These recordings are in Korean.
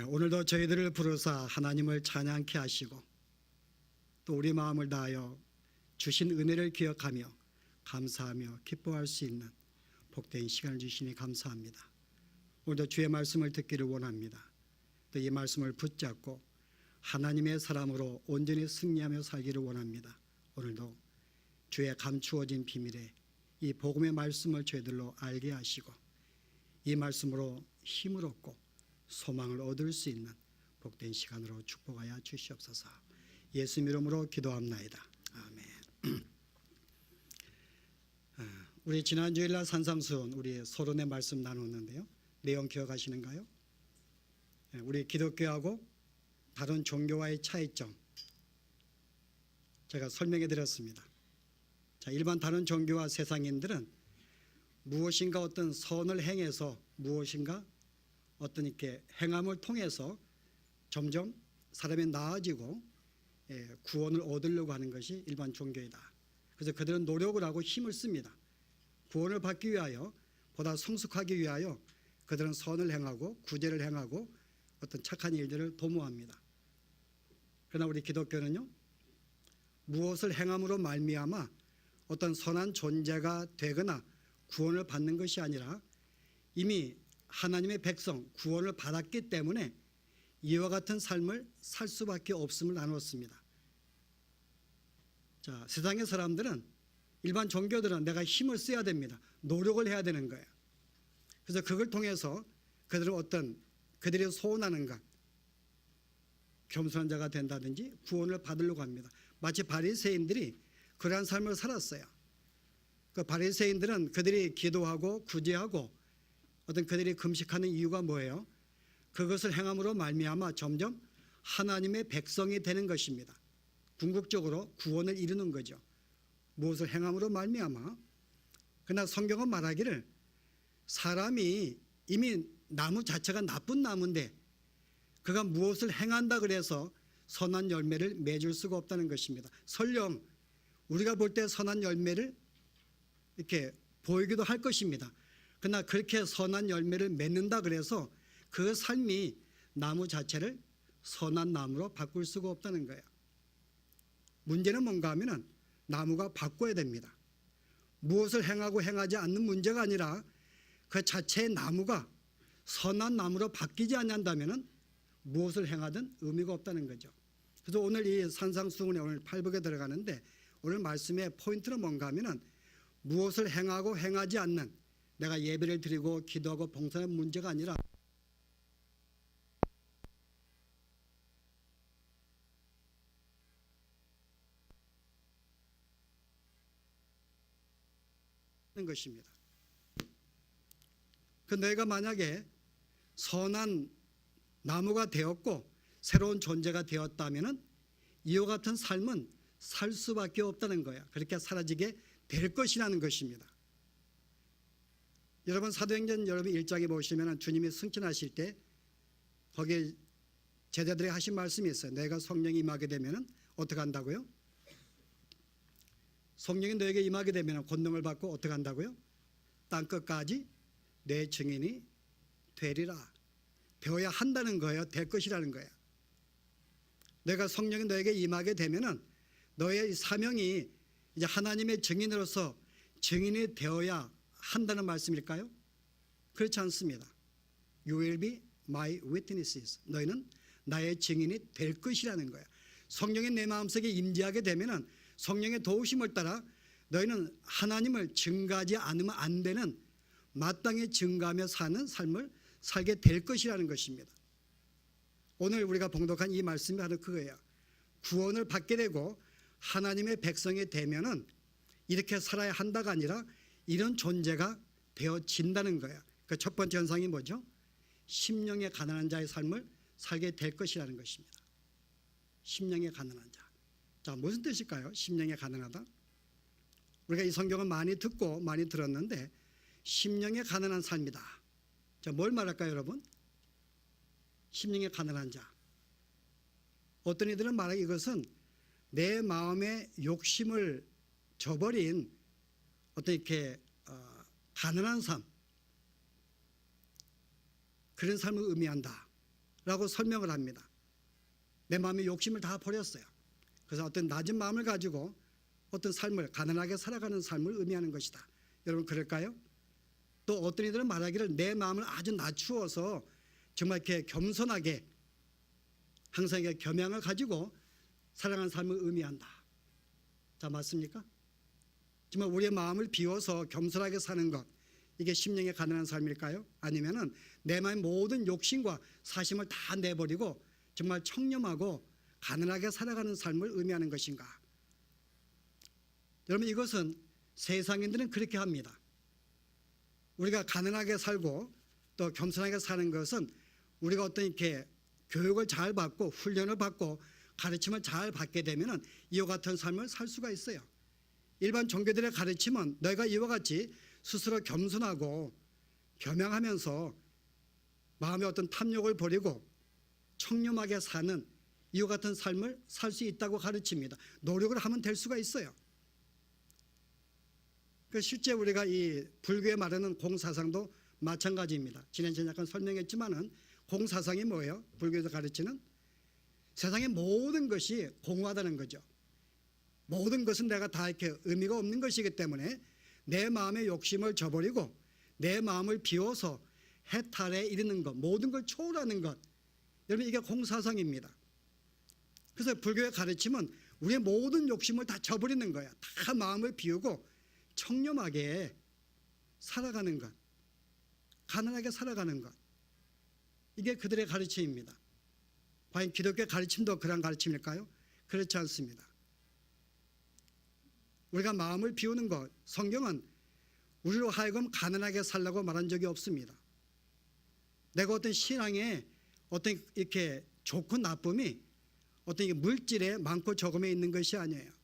오늘도 저희들을 부르사 하나님을 찬양케 하시고 또 우리 마음을 다하여 주신 은혜를 기억하며 감사하며 기뻐할 수 있는 복된 시간을 주시니 감사합니다. 오늘도 주의 말씀을 듣기를 원합니다. 또 이 말씀을 붙잡고 하나님의 사람으로 온전히 승리하며 살기를 원합니다. 오늘도 주의 감추어진 비밀에 이 복음의 말씀을 저희들로 알게 하시고 이 말씀으로 힘을 얻고 소망을 얻을 수 있는 복된 시간으로 축복하여 주시옵소서. 예수 이름으로 기도합나이다. 아멘. 우리 지난 주일날 산상수훈 우리 서론의 말씀 나눴는데요. 내용 기억하시는가요? 우리 기독교하고 다른 종교와의 차이점 제가 설명해 드렸습니다. 자, 일반 다른 종교와 세상인들은 무엇인가 어떤 선을 행해서 무엇인가 어떤 이렇게 행함을 통해서 점점 사람이 나아지고 구원을 얻으려고 하는 것이 일반 종교이다. 그래서 그들은 노력을 하고 힘을 씁니다. 구원을 받기 위하여 보다 성숙하기 위하여 그들은 선을 행하고 구제를 행하고 어떤 착한 일들을 도모합니다. 그러나 우리 기독교는요, 무엇을 행함으로 말미암아 어떤 선한 존재가 되거나 구원을 받는 것이 아니라 이미 하나님의 백성 구원을 받았기 때문에 이와 같은 삶을 살 수밖에 없음을 나누었습니다. 자, 세상의 사람들은 일반 종교들은 내가 힘을 써야 됩니다. 노력을 해야 되는 거예요. 그래서 그걸 통해서 그들은 어떤 그들이 소원하는 것, 겸손한 자가 된다든지 구원을 받으려고 합니다. 마치 바리새인들이 그러한 삶을 살았어요. 그 바리새인들은 그들이 기도하고 구제하고 어떤 그들이 금식하는 이유가 뭐예요? 그것을 행함으로 말미암아 점점 하나님의 백성이 되는 것입니다. 궁극적으로 구원을 이루는 거죠. 무엇을 행함으로 말미암아. 그러나 성경은 말하기를 사람이 이미 나무 자체가 나쁜 나무인데 그가 무엇을 행한다 그래서 선한 열매를 맺을 수가 없다는 것입니다. 설령 우리가 볼 때 선한 열매를 이렇게 보이기도 할 것입니다. 그러나 그렇게 선한 열매를 맺는다 그래서 그 삶이 나무 자체를 선한 나무로 바꿀 수가 없다는 거예요. 문제는 뭔가 하면은 나무가 바꿔야 됩니다. 무엇을 행하고 행하지 않는 문제가 아니라 그 자체의 나무가 선한 나무로 바뀌지 않는다면은 무엇을 행하든 의미가 없다는 거죠. 그래서 오늘 이 산상수훈에 오늘 8복에 들어가는데 오늘 말씀의 포인트는 뭔가 하면은 무엇을 행하고 행하지 않는 내가 예배를 드리고 기도하고 봉사하는 문제가 아니라 것입니다. 그 너희가 만약에 선한 나무가 되었고 새로운 존재가 되었다면은 이와 같은 삶은 살 수밖에 없다는 거야. 그렇게 사라지게 될 것이라는 것입니다. 여러분 사도행전 여러분 1장에 보시면 주님이 승천하실 때 거기에 제자들이 하신 말씀이 있어요. 내가 성령이 임하게 되면 어떻게 한다고요? 성령이 너에게 임하게 되면 권능을 받고 어떻게 한다고요? 땅끝까지 내 증인이 되리라. 되어야 한다는 거예요. 될 것이라는 거예요. 내가 성령이 너에게 임하게 되면 너의 사명이 이제 하나님의 증인으로서 증인이 되어야 한다는 말씀일까요? 그렇지 않습니다. You will be my witnesses. 너희는 나의 증인이 될 것이라는 거예요. 성령이 내 마음속에 임재하게 되면 성령의 도우심을 따라 너희는 하나님을 증거하지 않으면 안 되는 마땅히 증거하며 사는 삶을 살게 될 것이라는 것입니다. 오늘 우리가 봉독한 이 말씀이 바로 그거예요. 구원을 받게 되고 하나님의 백성이 되면은 이렇게 살아야 한다가 아니라 이런 존재가 되어진다는 거예요. 그 첫 번째 현상이 뭐죠? 심령에 가난한 자의 삶을 살게 될 것이라는 것입니다. 심령에 가난한 자. 자, 무슨 뜻일까요? 심령에 가난하다. 우리가 이 성경을 많이 듣고 많이 들었는데 심령에 가난한 삶이다. 자, 뭘 말할까요, 여러분? 심령에 가난한 자. 어떤 이들은 말하기 이것은 내 마음의 욕심을 저버린 어떤 이렇게 가난한 삶, 그런 삶을 의미한다 라고 설명을 합니다. 내 마음의 욕심을 다 버렸어요. 그래서 어떤 낮은 마음을 가지고 어떤 삶을 가난하게 살아가는 삶을 의미하는 것이다. 여러분 그럴까요? 또 어떤 이들은 말하기를 내 마음을 아주 낮추어서 정말 이렇게 겸손하게 항상 겸양을 가지고 살아가는 삶을 의미한다. 자, 맞습니까? 정말 우리의 마음을 비워서 겸손하게 사는 것, 이게 심령의 가난한 삶일까요? 아니면은 내 마음의 모든 욕심과 사심을 다 내버리고 정말 청렴하고 가난하게 살아가는 삶을 의미하는 것인가? 여러분 이것은 세상인들은 그렇게 합니다. 우리가 가난하게 살고 또 겸손하게 사는 것은 우리가 어떤 이렇게 교육을 잘 받고 훈련을 받고 가르침을 잘 받게 되면은 이와 같은 삶을 살 수가 있어요. 일반 종교들의 가르침은 너희가 이와 같이 스스로 겸손하고 겸양하면서 마음의 어떤 탐욕을 버리고 청렴하게 사는 이와 같은 삶을 살 수 있다고 가르칩니다. 노력을 하면 될 수가 있어요. 실제 우리가 이 불교에 말하는 공사상도 마찬가지입니다. 지난주에 약간 설명했지만은 공사상이 뭐예요? 불교에서 가르치는 세상의 모든 것이 공허하다는 거죠. 모든 것은 내가 다 이렇게 의미가 없는 것이기 때문에 내 마음의 욕심을 저버리고 내 마음을 비워서 해탈에 이르는 것, 모든 걸 초월하는 것. 여러분 이게 공사상입니다. 그래서 불교의 가르침은 우리의 모든 욕심을 다 저버리는 거야. 다 마음을 비우고 청렴하게 살아가는 것, 가난하게 살아가는 것. 이게 그들의 가르침입니다. 과연 기독교의 가르침도 그런 가르침일까요? 그렇지 않습니다. 우리가 마음을 비우는 것, 성경은 우리로 하여금 가난하게 살라고 말한 적이 없습니다. 내가 어떤 신앙에 어떤 이렇게 좋고 나쁨이 어떤 물질에 많고 적음에 있는 것이 아니에요.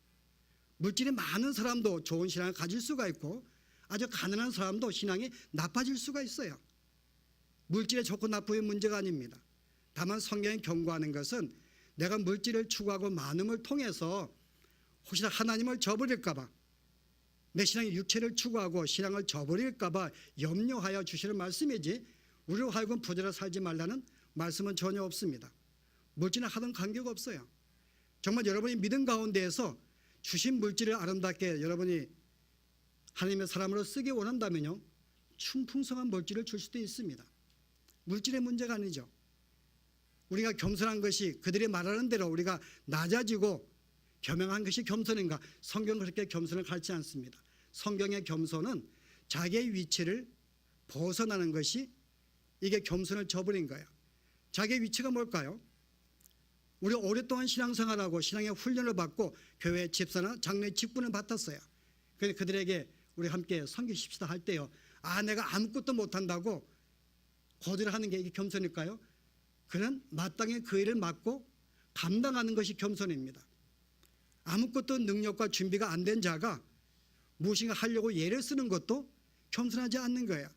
물질이 많은 사람도 좋은 신앙을 가질 수가 있고 아주 가난한 사람도 신앙이 나빠질 수가 있어요. 물질의 좋고 나쁨의 문제가 아닙니다. 다만 성경이 경고하는 것은 내가 물질을 추구하고 많음을 통해서 혹시나 하나님을 저버릴까 봐, 내 신앙의 육체를 추구하고 신앙을 저버릴까 봐 염려하여 주시는 말씀이지 우리로 하여금 부자로 살지 말라는 말씀은 전혀 없습니다. 물질은 하든 관계가 없어요. 정말 여러분이 믿음 가운데에서 주신 물질을 아름답게 여러분이 하나님의 사람으로 쓰기 원한다면요, 충풍성한 물질을 줄 수도 있습니다. 물질의 문제가 아니죠. 우리가 겸손한 것이 그들이 말하는 대로 우리가 낮아지고 겸양한 것이 겸손인가? 성경은 그렇게 겸손을 가르치지 않습니다. 성경의 겸손은 자기의 위치를 벗어나는 것이 이게 겸손을 저버린 거예요. 자기의 위치가 뭘까요? 우리 오랫동안 신앙생활하고 신앙의 훈련을 받고 교회 집사나 장로의 직분을 맡았어요. 그래서 그들에게 우리 함께 섬기십시다 할 때요, 내가 아무것도 못한다고 거절하는 게 이게 겸손일까요? 그는 마땅히 그 일을 맡고 감당하는 것이 겸손입니다. 아무것도 능력과 준비가 안 된 자가 무엇인가 하려고 예를 쓰는 것도 겸손하지 않는 거예요.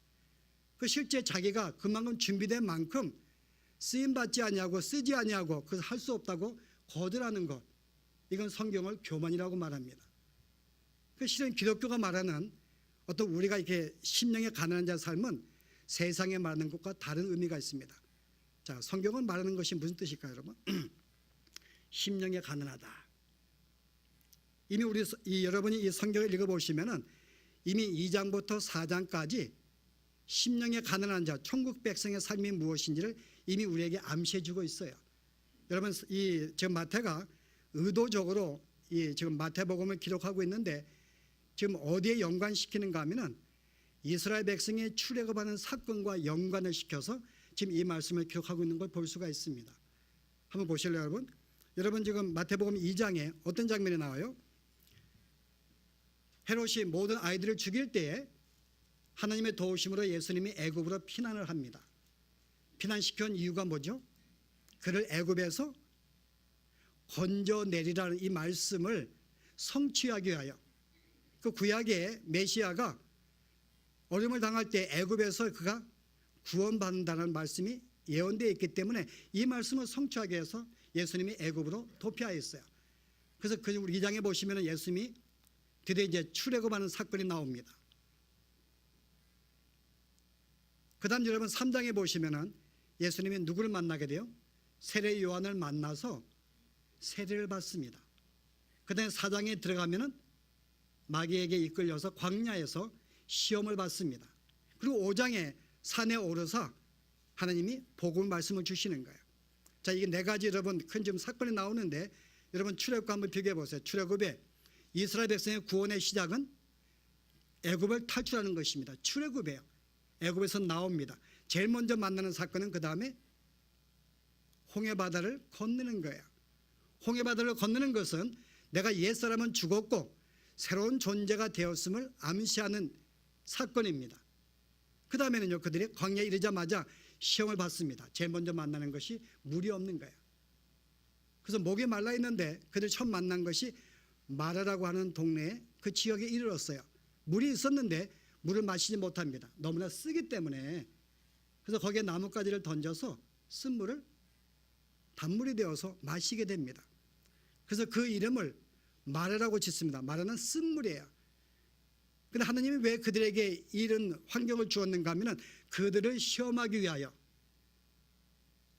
실제 자기가 그만큼 준비된 만큼 쓰임받지 아니하고 쓰지 아니하고 그것을 할 수 없다고 거절하는 것, 이건 성경을 교만이라고 말합니다. 실은 기독교가 말하는 어떤 우리가 이렇게 심령의 가난한 자의 삶은 세상에 말하는 것과 다른 의미가 있습니다. 자, 성경은 말하는 것이 무슨 뜻일까요, 여러분? 심령의 가난하다. 이미 여러분이 이 성경을 읽어보시면은 이미 2장부터 4장까지 심령의 가난한 자, 천국 백성의 삶이 무엇인지를 이미 우리에게 암시해주고 있어요. 여러분, 지금 마태가 의도적으로 지금 마태복음을 기록하고 있는데 지금 어디에 연관시키는가 하면은 이스라엘 백성의 출애굽하는 사건과 연관을 시켜서 지금 이 말씀을 기록하고 있는 걸 볼 수가 있습니다. 한번 보실래요, 여러분? 여러분 지금 마태복음 2장에 어떤 장면이 나와요? 헤롯이 모든 아이들을 죽일 때에 하나님의 도우심으로 예수님이 애굽으로 피난을 합니다. 피난시킨 이유가 뭐죠? 그를 애굽에서 건져내리라는 이 말씀을 성취하기 위하여, 그 구약의 메시아가 어려움을 당할 때 애굽에서 그가 구원받는다는 말씀이 예언되어 있기 때문에 이 말씀을 성취하기 위해서 예수님이 애굽으로 도피하였어요. 그래서 우리 2장에 보시면 예수님이 드디어 이제 출애굽하는 사건이 나옵니다. 그 다음 여러분 3장에 보시면은 예수님이 누구를 만나게 돼요? 세례 요한을 만나서 세례를 받습니다. 그다음에 4장에 들어가면은 마귀에게 이끌려서 광야에서 시험을 받습니다. 그리고 5장에 산에 오르사 하나님이 복음 말씀을 주시는 거예요. 자, 이게 네 가지 여러분 큰 좀 사건이 나오는데 여러분 출애굽과 한번 비교해 보세요. 출애굽에 이스라엘 백성의 구원의 시작은 애굽을 탈출하는 것입니다. 출애굽이에요. 애굽에서 나옵니다. 제일 먼저 만나는 사건은 그 다음에 홍해바다를 건너는 거예요. 홍해바다를 건너는 것은 내가 옛사람은 죽었고 새로운 존재가 되었음을 암시하는 사건입니다. 그 다음에는요, 그들이 광야에 이르자마자 시험을 받습니다. 제일 먼저 만나는 것이 물이 없는 거예요. 그래서 목이 말라 있는데 그들 처음 만난 것이 마라라고 하는 동네에 그 지역에 이르렀어요. 물이 있었는데 물을 마시지 못합니다. 너무나 쓰기 때문에. 그래서 거기에 나뭇가지를 던져서 쓴 물을 단물이 되어서 마시게 됩니다. 그래서 그 이름을 마라라고 짓습니다. 마라는 쓴 물이에요. 근데 하나님이 왜 그들에게 이런 환경을 주었는가 하면은 그들을 시험하기 위하여.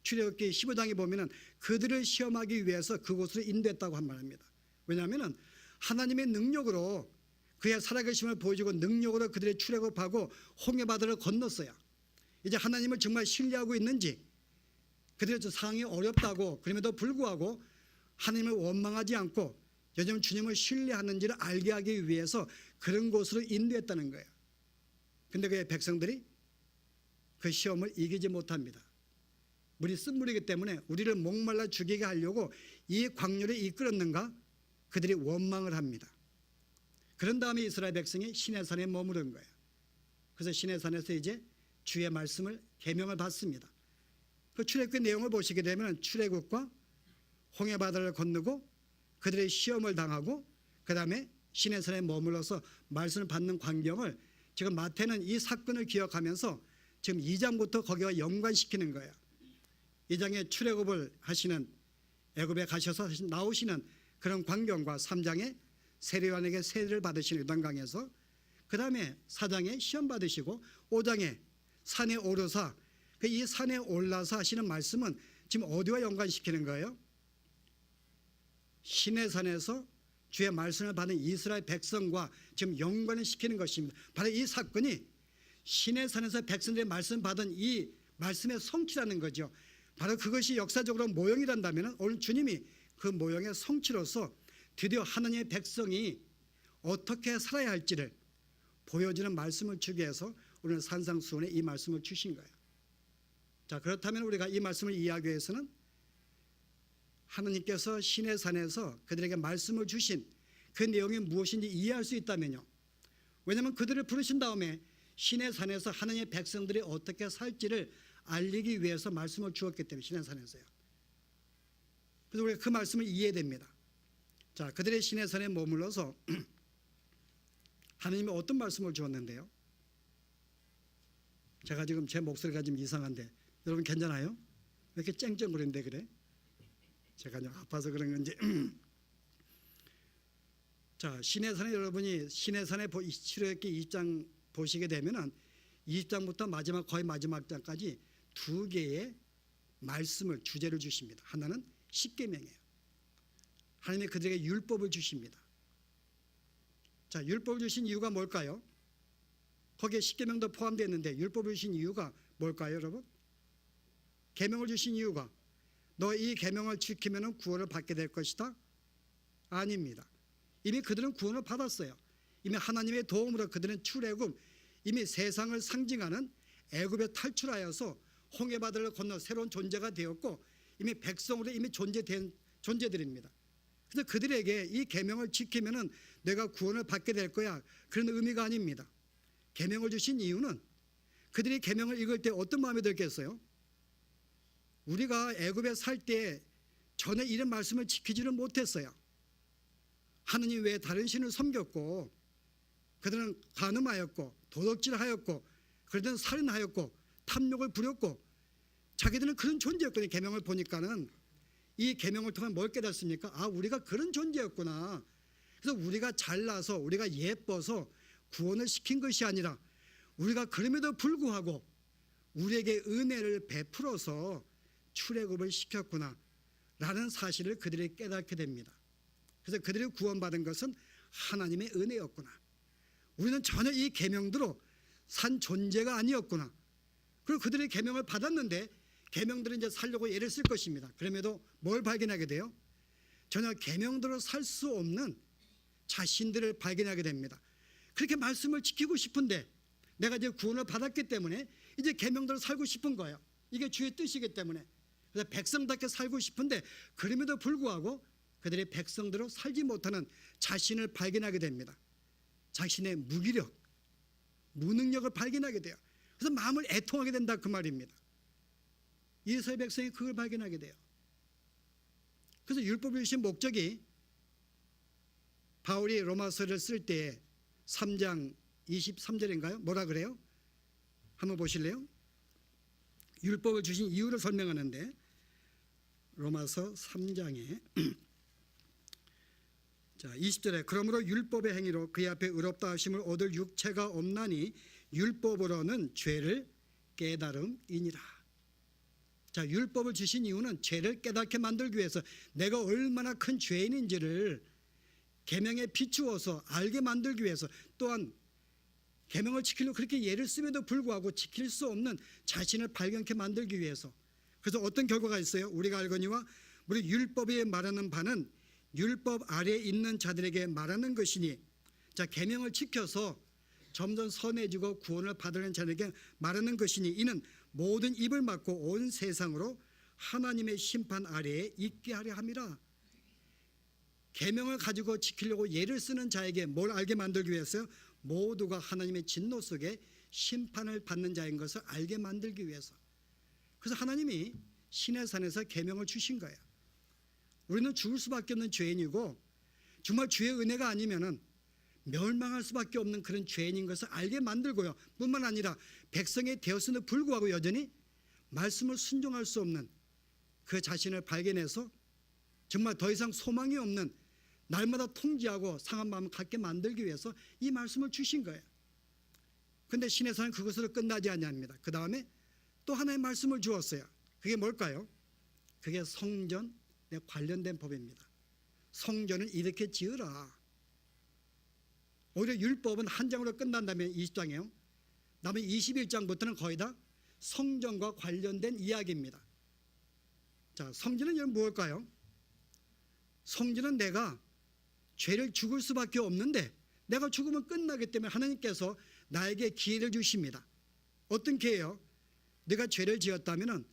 출애굽기 15장에 보면은 그들을 시험하기 위해서 그곳으로 인도했다고 한 말입니다. 왜냐하면은 하나님의 능력으로 그의 살아계심을 보여주고 능력으로 그들의 출애굽하고 홍해바다를 건넜어요. 이제 하나님을 정말 신뢰하고 있는지, 그들의 상황이 어렵다고 그럼에도 불구하고 하나님을 원망하지 않고 여전히 주님을 신뢰하는지를 알게 하기 위해서 그런 곳으로 인도했다는 거예요. 근데 그의 백성들이 그 시험을 이기지 못합니다. 물이 쓴 물이기 때문에 우리를 목말라 죽이게 하려고 이 광야를 이끌었는가? 그들이 원망을 합니다. 그런 다음에 이스라엘 백성이 시내산에 머무른 거예요. 그래서 시내산에서 이제 주의 말씀을 계명을 받습니다. 그 출애굽의 내용을 보시게 되면 출애굽과 홍해바다를 건너고 그들의 시험을 당하고 그 다음에 시내산에 머물러서 말씀을 받는 광경을 지금 마태는 이 사건을 기억하면서 지금 2장부터 거기와 연관시키는 거예요. 2장에 출애굽을 하시는, 애굽에 가셔서 나오시는 그런 광경과 3장에 세례요한에게 세례를 받으시는 요단강에서, 그 다음에 4장에 시험 받으시고 5장에 산에 오르사, 이 산에 올라서 하시는 말씀은 지금 어디와 연관시키는 거예요? 시내산에서 주의 말씀을 받은 이스라엘 백성과 지금 연관을 시키는 것입니다. 바로 이 사건이 시내산에서 백성들의 말씀 받은 이 말씀의 성취라는 거죠. 바로 그것이 역사적으로 모형이란다면 오늘 주님이 그 모형의 성취로서 드디어 하나님의 백성이 어떻게 살아야 할지를 보여주는 말씀을 주기 위해서 오늘 산상수훈에 이 말씀을 주신 거예요. 자, 그렇다면 우리가 이 말씀을 이해하기 위해서는 하나님께서 시내산에서 그들에게 말씀을 주신 그 내용이 무엇인지 이해할 수 있다면요. 왜냐하면 그들을 부르신 다음에 시내산에서 하나님의 백성들이 어떻게 살지를 알리기 위해서 말씀을 주었기 때문에 시내산에서요. 그래서 우리가 그 말씀을 이해해야 됩니다. 자, 그들의 시내산에 머물러서 하나님이 어떤 말씀을 주었는데요? 제가 지금 제 목소리가 좀 이상한데 여러분 괜찮아요? 왜 이렇게 쨍쨍거리는데 그래? 제가 좀 아파서 그런 건지. 자, 시내산에 여러분이 시내산에 출애굽기 2장 보시게 되면은 20장부터 마지막 거의 마지막 장까지 두 개의 말씀을 주제를 주십니다. 하나는 십계명이에요. 하나님이 그들에게 율법을 주십니다. 자, 율법을 주신 이유가 뭘까요? 거기에 십계명도 포함되어 있는데 율법을 주신 이유가 뭘까요, 여러분? 계명을 주신 이유가 너 이 계명을 지키면 구원을 받게 될 것이다? 아닙니다. 이미 그들은 구원을 받았어요. 이미 하나님의 도움으로 그들은 출애굽, 이미 세상을 상징하는 애굽에 탈출하여서 홍해바다를 건너 새로운 존재가 되었고 이미 백성으로 이미 존재된 존재들입니다. 그래서 그들에게 이 계명을 지키면은 내가 구원을 받게 될 거야, 그런 의미가 아닙니다. 계명을 주신 이유는 그들이 계명을 읽을 때 어떤 마음이 들겠어요? 우리가 애굽에 살 때 전혀 이런 말씀을 지키지를 못했어요. 하느님 외에 다른 신을 섬겼고 그들은 간음하였고 도둑질하였고 그들은 살인하였고 탐욕을 부렸고 자기들은 그런 존재였거든요. 계명을 보니까는 이 계명을 통해 뭘 깨닫습니까? 아, 우리가 그런 존재였구나. 그래서 우리가 잘나서 우리가 예뻐서 구원을 시킨 것이 아니라 우리가 그럼에도 불구하고 우리에게 은혜를 베풀어서 출애굽을 시켰구나 라는 사실을 그들이 깨닫게 됩니다. 그래서 그들이 구원받은 것은 하나님의 은혜였구나. 우리는 전혀 이 계명대로 산 존재가 아니었구나. 그리고 그들이 계명을 받았는데 계명들은 이제 살려고 애를 쓸 것입니다. 그럼에도 뭘 발견하게 돼요? 전혀 계명대로 살 수 없는 자신들을 발견하게 됩니다. 그렇게 말씀을 지키고 싶은데 내가 이제 구원을 받았기 때문에 이제 계명대로 살고 싶은 거예요. 이게 주의 뜻이기 때문에. 그래서 백성답게 살고 싶은데 그럼에도 불구하고 그들이 백성대로 살지 못하는 자신을 발견하게 됩니다. 자신의 무기력, 무능력을 발견하게 돼요. 그래서 마음을 애통하게 된다 그 말입니다. 이스라엘 백성이 그걸 발견하게 돼요. 그래서 율법을 주신 목적이 바울이 로마서를 쓸 때 3장 23절인가요? 뭐라 그래요? 한번 보실래요? 율법을 주신 이유를 설명하는데 로마서 3장에 자 20절에 그러므로 율법의 행위로 그의 앞에 의롭다 하심을 얻을 육체가 없나니 율법으로는 죄를 깨달음이니라. 자, 율법을 주신 이유는 죄를 깨닫게 만들기 위해서 내가 얼마나 큰 죄인인지를 계명에 비추어서 알게 만들기 위해서 또한 계명을 지키려고 그렇게 예를 쓰면도 불구하고 지킬 수 없는 자신을 발견케 만들기 위해서. 그래서 어떤 결과가 있어요? 우리가 알거니와 우리 율법에 말하는 바는 율법 아래에 있는 자들에게 말하는 것이니 자 계명을 지켜서 점점 선해지고 구원을 받으려는 자들에게 말하는 것이니 이는 모든 입을 막고 온 세상으로 하나님의 심판 아래에 있게 하려 함이라. 계명을 가지고 지키려고 예를 쓰는 자에게 뭘 알게 만들기 위해서요? 모두가 하나님의 진노 속에 심판을 받는 자인 것을 알게 만들기 위해서. 그래서 하나님이 시내산에서 계명을 주신 거예요. 우리는 죽을 수밖에 없는 죄인이고 정말 주의 은혜가 아니면은 멸망할 수밖에 없는 그런 죄인인 것을 알게 만들고요. 뿐만 아니라 백성이 되었음에도 불구하고 여전히 말씀을 순종할 수 없는 그 자신을 발견해서 정말 더 이상 소망이 없는 날마다 통지하고 상한 마음을 갖게 만들기 위해서 이 말씀을 주신 거예요. 그런데 신에서는 그것으로 끝나지 아니합니다. 그 다음에 또 하나의 말씀을 주었어요. 그게 뭘까요? 그게 성전에 관련된 법입니다. 성전을 이렇게 지으라. 오히려 율법은 한 장으로 끝난다면 20장이에요. 남은 21장부터는 거의 다 성전과 관련된 이야기입니다. 자, 성전은 무엇일까요? 성전은 내가 죄를 죽을 수밖에 없는데 내가 죽으면 끝나기 때문에 하나님께서 나에게 기회를 주십니다. 어떤 기회요? 네가 죄를 지었다면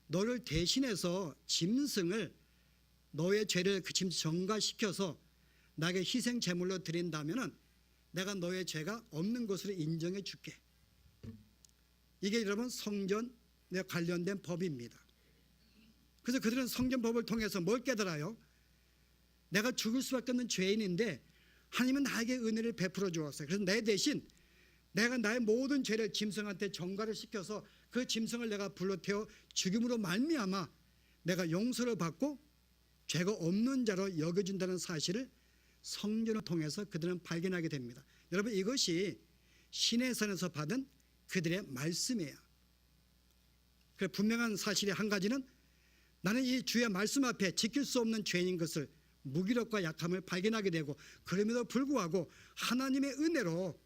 너를 대신해서 짐승을 너의 죄를 그 짐승 전가시켜서 나에게 희생 제물로 드린다면 내가 너의 죄가 없는 것으로 인정해 줄게. 이게 여러분 성전에 관련된 법입니다. 그래서 그들은 성전법을 통해서 뭘 깨달아요? 내가 죽을 수밖에 없는 죄인인데 하나님은 나에게 은혜를 베풀어 주었어요. 그래서 내 대신 내가 나의 모든 죄를 짐승한테 전가를 시켜서 그 짐승을 내가 불러 태워 죽임으로 말미암아 내가 용서를 받고 죄가 없는 자로 여겨준다는 사실을 성전을 통해서 그들은 발견하게 됩니다. 여러분 이것이 시내산에서 받은 그들의 말씀이에요. 그 분명한 사실의 한 가지는 나는 이 주의 말씀 앞에 지킬 수 없는 죄인인 것을 무기력과 약함을 발견하게 되고 그럼에도 불구하고 하나님의 은혜로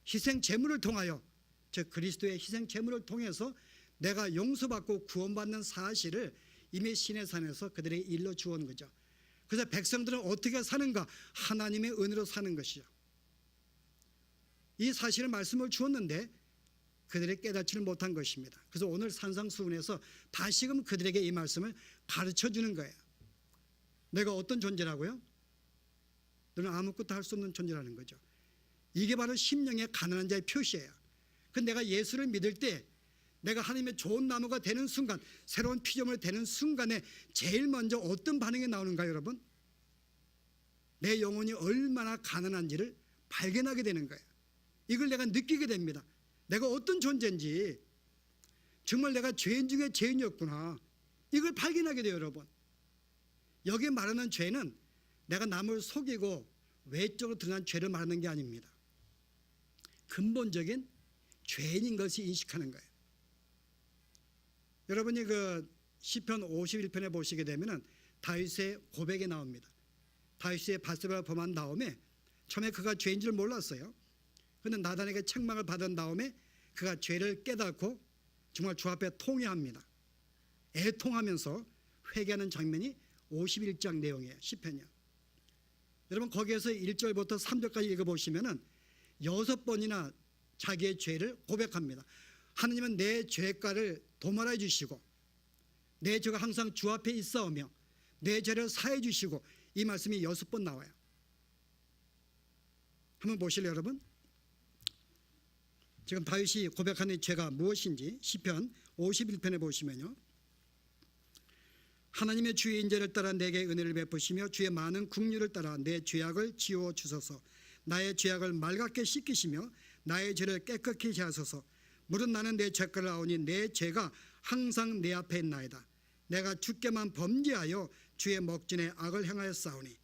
희생 제물을 통하여 즉 그리스도의 희생 제물을 통해서 내가 용서받고 구원받는 사실을 이미 시내산에서 그들에게 일러 주온 거죠. 그래서 백성들은 어떻게 사는가? 하나님의 은혜로 사는 것이죠. 이 사실을 말씀을 주었는데 그들이 깨닫지를 못한 것입니다. 그래서 오늘 산상수훈에서 다시금 그들에게 이 말씀을 가르쳐 주는 거예요. 내가 어떤 존재라고요? 너는 아무것도 할 수 없는 존재라는 거죠. 이게 바로 심령의 가난한 자의 표시예요. 근데 내가 예수를 믿을 때 내가 하나님의 좋은 나무가 되는 순간 새로운 피조물이 되는 순간에 제일 먼저 어떤 반응이 나오는가요 여러분? 내 영혼이 얼마나 가난한지를 발견하게 되는 거예요. 이걸 내가 느끼게 됩니다. 내가 어떤 존재인지 정말 내가 죄인 중에 죄인이었구나 이걸 발견하게 돼요 여러분. 여기 말하는 죄는 내가 남을 속이고 외적으로 드러난 죄를 말하는 게 아닙니다. 근본적인 죄인인 것을 인식하는 거예요. 여러분이 그 시편 51편에 보시게 되면은 다윗의 고백이 나옵니다. 다윗의 바세바를 범한 다음에 처음에 그가 죄인 줄 몰랐어요. 그런데 나단에게 책망을 받은 다음에 그가 죄를 깨닫고 정말 주 앞에 통회합니다. 애통하면서 회개하는 장면이 51장 내용이에요. 시편이요. 여러분 거기에서 1절부터 3절까지 읽어보시면은 6번이나 자기의 죄를 고백합니다. 하느님은 내 죄가를 도말해 주시고 내 죄가 항상 주 앞에 있어오며 내 죄를 사해 주시고, 이 말씀이 6번 나와요. 한번 보실래요 여러분? 지금 다윗이 고백하는 죄가 무엇인지 시편 51편에 보시면요, 하나님의 주의 인자를 따라 내게 은혜를 베푸시며 주의 많은 긍휼을 따라 내 죄악을 지워 주소서. 나의 죄악을 맑게 씻기시며 나의 죄를 깨끗히 하소서. 무릇 나는 내 죄가를 아오니 내 죄가 항상 내 앞에 있나이다. 내가 주께만 범죄하여 주의 목전에 악을 행하였사오니.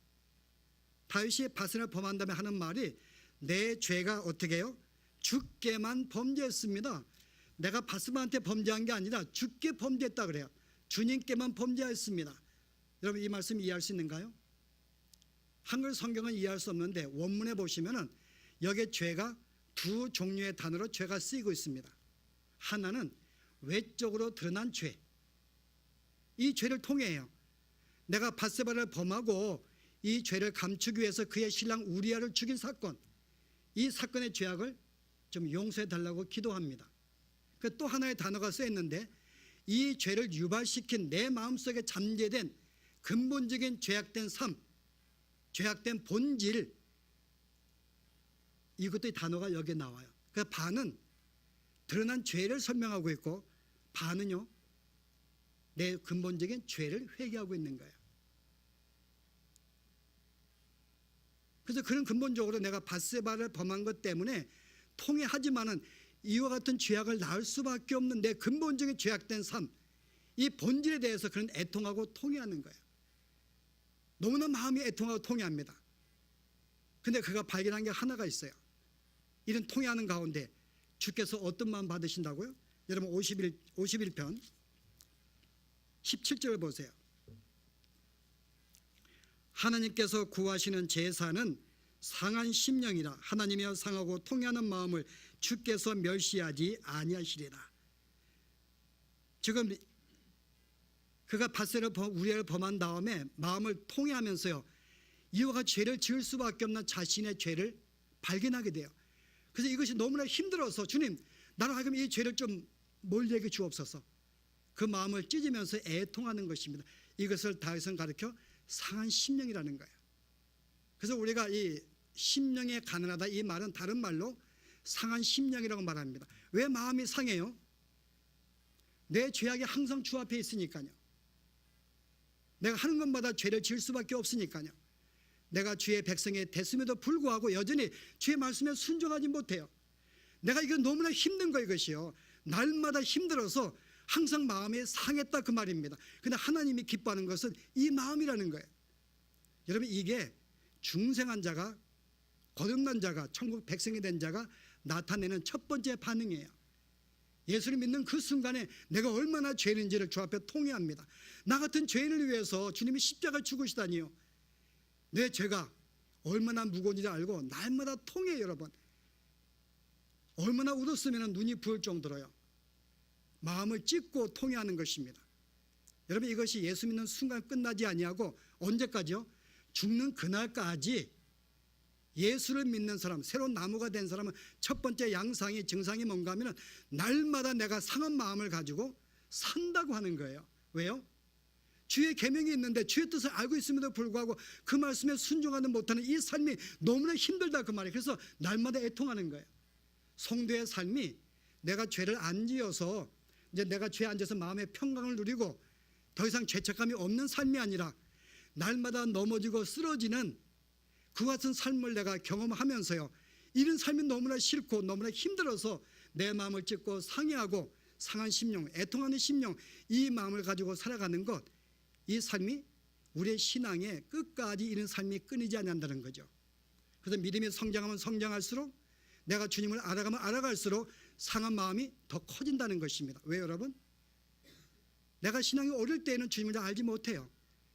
다윗이 바세바를 범한 다음에 하는 말이 내 죄가 어떻게 해요? 주께만 범죄했습니다. 내가 바세바한테 범죄한 게 아니라 주께 범죄했다 그래요. 주님께만 범죄했습니다. 여러분 이 말씀 이해할 수 있는가요? 한글 성경은 이해할 수 없는데 원문에 보시면은 여기에 죄가 두 종류의 단어로 죄가 쓰이고 있습니다. 하나는 외적으로 드러난 죄, 이 죄를 통해요. 내가 바세바를 범하고 이 죄를 감추기 위해서 그의 신랑 우리아를 죽인 사건, 이 사건의 죄악을 좀 용서해 달라고 기도합니다. 또 하나의 단어가 쓰였는데 이 죄를 유발시킨 내 마음속에 잠재된 근본적인 죄악된 삶, 죄악된 본질, 이것도 이 단어가 여기에 나와요. 그 반은 드러난 죄를 설명하고 있고 반은요 내 근본적인 죄를 회개하고 있는 거예요. 그래서 그런 근본적으로 내가 바세바를 범한 것 때문에 통회하지만은 이와 같은 죄악을 낳을 수밖에 없는 내 근본적인 죄악된 삶, 이 본질에 대해서 그런 애통하고 통회하는 거예요. 너무나 마음이 애통하고 통회합니다. 근데 그가 발견한 게 하나가 있어요. 이런 통회하는 가운데 주께서 어떤 마음 받으신다고요? 여러분 51편 17절 보세요. 하나님께서 구하시는 제사는 상한 심령이라. 하나님이여 상하고 통회하는 마음을 주께서 멸시하지 아니하시리라. 지금 그가 바세바를 우리아를 범한 다음에 마음을 통회하면서요 이와 같이 죄를 지을 수밖에 없는 자신의 죄를 발견하게 돼요. 그래서 이것이 너무나 힘들어서 주님 나는 하여금 이 죄를 좀 멀리하게 주옵소서. 그 마음을 찢으면서 애통하는 것입니다. 이것을 다윗은 가르쳐 상한 심령이라는 거예요. 그래서 우리가 이 심령에 가난하다, 이 말은 다른 말로 상한 심령이라고 말합니다. 왜 마음이 상해요? 내 죄악이 항상 주 앞에 있으니까요. 내가 하는 것마다 죄를 지을 수밖에 없으니까요. 내가 주의 백성이 됐음에도 불구하고 여전히 주의 말씀에 순종하지 못해요. 내가 이거 너무나 힘든 거 이것이요. 날마다 힘들어서 항상 마음이 상했다 그 말입니다. 그런데 하나님이 기뻐하는 것은 이 마음이라는 거예요. 여러분 이게 중생한 자가, 거듭난 자가, 천국 백성이 된 자가 나타내는 첫 번째 반응이에요. 예수를 믿는 그 순간에 내가 얼마나 죄인인지를 주 앞에 통회합니다. 나 같은 죄인을 위해서 주님이 십자가를 죽으시다니요. 내 죄가 얼마나 무거운지 알고 날마다 통해요. 여러분 얼마나 울었으면 눈이 부을 정도로요. 마음을 찢고 통회하는 것입니다. 여러분 이것이 예수 믿는 순간 끝나지 아니하고 언제까지요? 죽는 그날까지 예수를 믿는 사람, 새로운 나무가 된 사람은 첫 번째 양상이 증상이 뭔가 하면 날마다 내가 상한 마음을 가지고 산다고 하는 거예요. 왜요? 주의 계명이 있는데 주의 뜻을 알고 있음에도 불구하고 그 말씀에 순종하지 못하는 이 삶이 너무나 힘들다 그 말이에요. 그래서 날마다 애통하는 거예요. 성도의 삶이 내가 죄를 안 지어서 이제 내가 죄 안 지어서 마음의 평강을 누리고 더 이상 죄책감이 없는 삶이 아니라 날마다 넘어지고 쓰러지는 그 같은 삶을 내가 경험하면서요 이런 삶이 너무나 싫고 너무나 힘들어서 내 마음을 찢고 상해하고 상한 심령, 애통하는 심령, 이 마음을 가지고 살아가는 것, 이 삶이 우리의 신앙의 끝까지 이런 삶이 끊이지 않는다는 거죠. 그래서 믿음이 성장하면 성장할수록 내가 주님을 알아가면 알아갈수록 상한 마음이 더 커진다는 것입니다. 왜 여러분? 내가 신앙이 어릴 때에는 주님을 잘 알지 못해요.